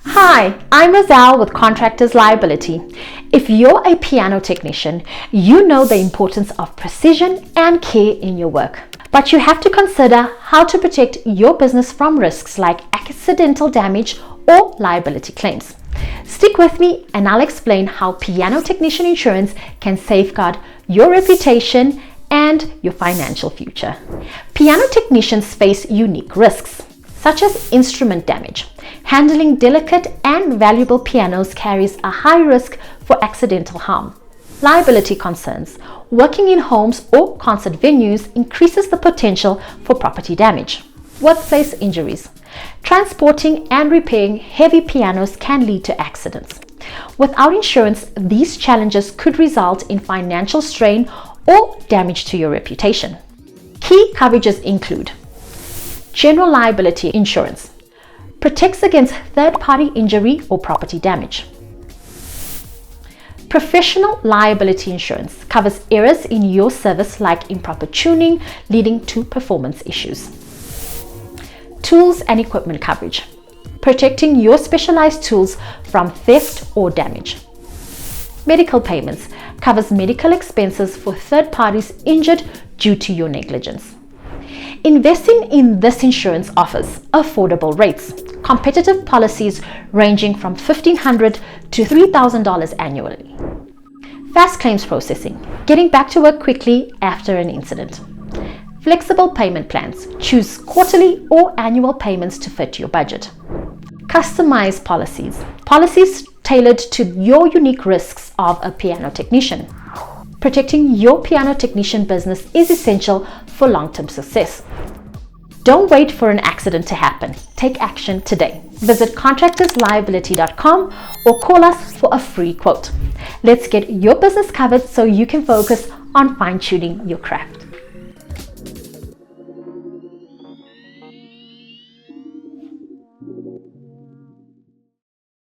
Hi, I'm Roselle with Contractors Liability. If you're a piano technician, you know the importance of precision and care in your work. But you have to consider how to protect your business from risks like accidental damage or liability claims. Stick with me and I'll explain how piano technician insurance can safeguard your reputation and your financial future. Piano technicians face unique risks, such as instrument damage. Handling delicate and valuable pianos carries a high risk for accidental harm. Liability concerns. Working in homes or concert venues increases the potential for property damage. Workplace injuries. Transporting and repairing heavy pianos can lead to accidents. Without insurance, these challenges could result in financial strain or damage to your reputation. Key coverages include general liability insurance. Protects against third-party injury or property damage. Professional liability insurance covers errors in your service like improper tuning leading to performance issues. Tools and equipment coverage. Protecting your specialized tools from theft or damage. Medical payments covers medical expenses for third parties injured due to your negligence. Investing in this insurance offers affordable rates, competitive policies ranging from $1,500 to $3,000 annually. Fast claims processing, getting back to work quickly after an incident. Flexible payment plans, choose quarterly or annual payments to fit your budget. Customized policies, policies tailored to your unique risks of a piano technician. Protecting your piano technician business is essential for long-term success. Don't wait for an accident to happen. Take action today. Visit contractorsliability.com or call us for a free quote. Let's get your business covered so you can focus on fine-tuning your craft.